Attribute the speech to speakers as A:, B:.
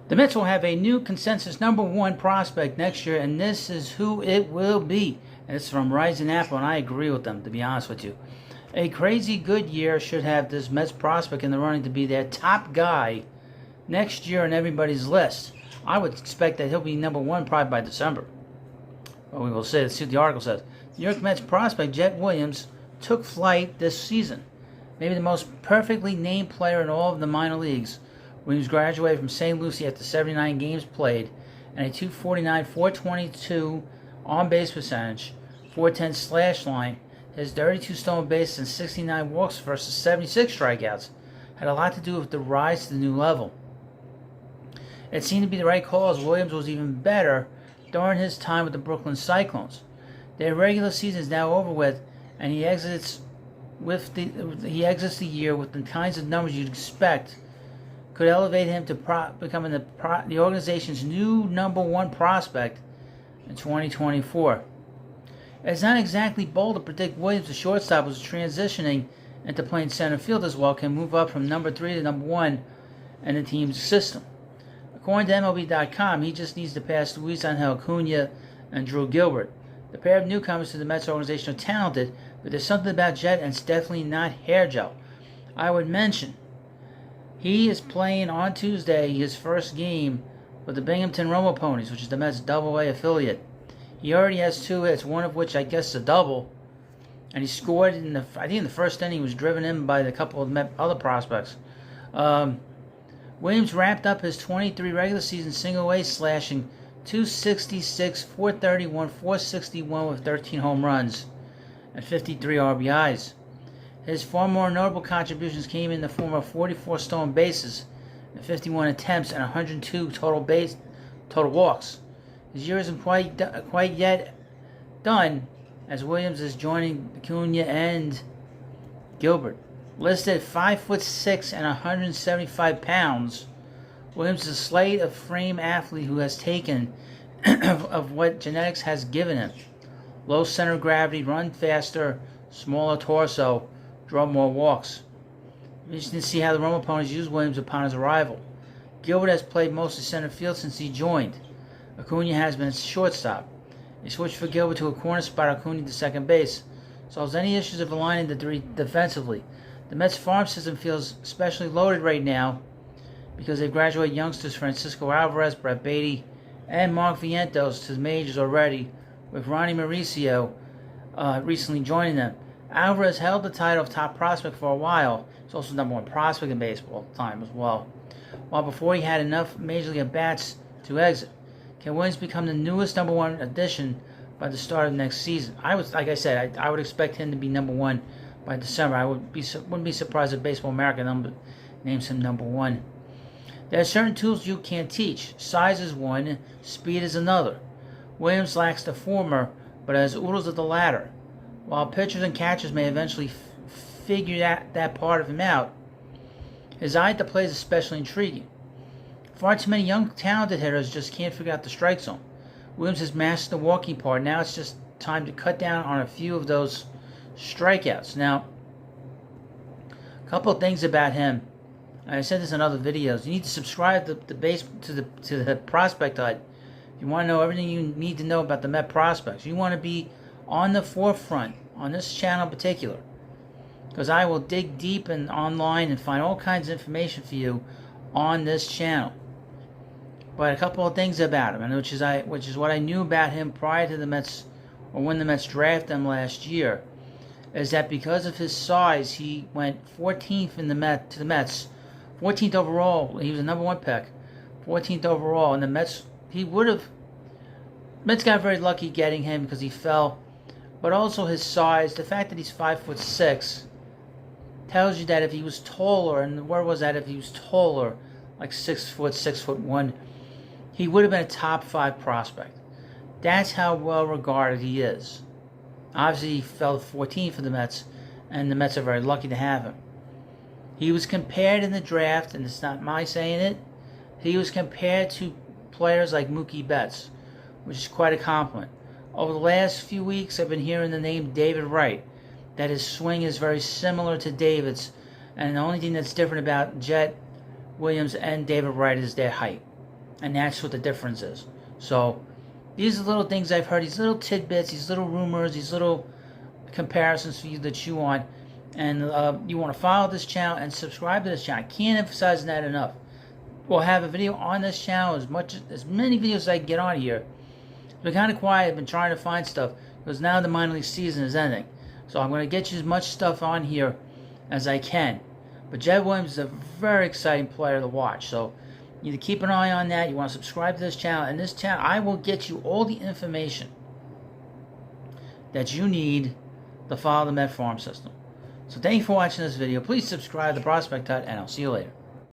A: The Mets will have a new consensus number one prospect next year, and this is who it will be. And it's from Rising Apple, and I agree with them, to be honest with you. A crazy good year should have this Mets prospect in the running to be their top guy next year on everybody's list. I would expect that he'll be number one probably by December. Well, we will see. Let's see what the article says. New York Mets prospect Jett Williams took flight this season. Maybe the most perfectly named player in all of the minor leagues. Williams graduated from St. Lucie after 79 games played and a .249, .422 on-base percentage, .410 slash line. His 32 stolen bases and 69 walks versus 76 strikeouts had a lot to do with the rise to the new level. It seemed to be the right call as Williams was even better during his time with the Brooklyn Cyclones. Their regular season is now over with, and he exits the year with the kinds of numbers you'd expect could elevate him to becoming the organization's new number one prospect in 2024. It's not exactly bold to predict Williams, the shortstop, who's transitioning into playing center field as well, can move up from number 3 to number 1 in the team's system. According to MLB.com, he just needs to pass Luis Angel Acuna and Drew Gilbert. The pair of newcomers to the Mets organization are talented, but there's something about Jett, and it's definitely not hair gel. I would mention he is playing on Tuesday his first game with the Binghamton Roma Ponies, which is the Mets' Double-A affiliate. He already has 2 hits, one of which I guess is a double, and he scored in the first inning. He was driven in by a couple of other prospects. Williams wrapped up his 23 regular season single-A slashing .266, .431, .461 with 13 home runs and 53 RBIs. His far more notable contributions came in the form of 44 stolen bases and 51 attempts and 102 total walks. His year isn't quite yet done, as Williams is joining Acuna and Gilbert. Listed at 5'6" and 175 pounds, Williams is a slight of frame athlete who has taken of what genetics has given him. Low center of gravity, run faster, smaller torso, draw more walks. Interesting to see how the Roma Ponies use Williams upon his arrival. Gilbert has played mostly center field since he joined. Acuna has been a shortstop. He switched for Gilbert to a corner spot, Acuna to second base. Solves any issues of aligning the three defensively. The Mets farm system feels especially loaded right now because they've graduated youngsters Francisco Alvarez, Brett Baty, and Mark Vientos to the majors already, with Ronnie Mauricio recently joining them. Alvarez held the title of top prospect for a while. He's also number one prospect in baseball at the time as well. While before he had enough major league at-bats to exit. Can Williams become the newest number one addition by the start of next season? I would expect him to be number one by December. I wouldn't be surprised if Baseball America names him number one. There are certain tools you can't teach. Size is one, speed is another. Williams lacks the former, but has oodles of the latter. While pitchers and catchers may eventually figure that part of him out, his eye at the plate is especially intriguing. Far too many young, talented hitters just can't figure out the strike zone. Williams has mastered the walking part. Now it's just time to cut down on a few of those strikeouts. Now, a couple of things about him. I said this in other videos. You need to subscribe to the Prospect Hut. If you want to know everything you need to know about the Met prospects, you want to be on the forefront on this channel in particular, because I will dig deep and online and find all kinds of information for you on this channel. But a couple of things about him, and which is what I knew about him prior to the Mets, or when the Mets drafted him last year, is that because of his size, he went 14th to the Mets, 14th overall. He was the number one pick, 14th overall, and the Mets got very lucky getting him because he fell. But also his size, the fact that he's 5'6", tells you that if he was taller, and the word was that if he was taller, like 6 foot, 6'1", he would have been a top 5 prospect. That's how well regarded he is. Obviously, he fell to 14 for the Mets, and the Mets are very lucky to have him. He was compared in the draft, and it's not my saying it, he was compared to players like Mookie Betts, which is quite a compliment. Over the last few weeks, I've been hearing the name David Wright, that his swing is very similar to David's, and the only thing that's different about Jett Williams and David Wright is their height. And that's what the difference is. So these are little things I've heard, these little tidbits, these little rumors, these little comparisons for you to chew on. And you want to follow this channel and subscribe to this channel. I can't emphasize that enough. We'll have a video on this channel, as many videos as I can get on here. It's been kind of quiet. I've been trying to find stuff because now the minor league season is ending. So I'm going to get you as much stuff on here as I can. But Jed Williams is a very exciting player to watch. So you need to keep an eye on that. You want to subscribe to this channel. And this channel, I will get you all the information that you need to follow the Met Farm system. So thank you for watching this video. Please subscribe to Prospect Hut, and I'll see you later.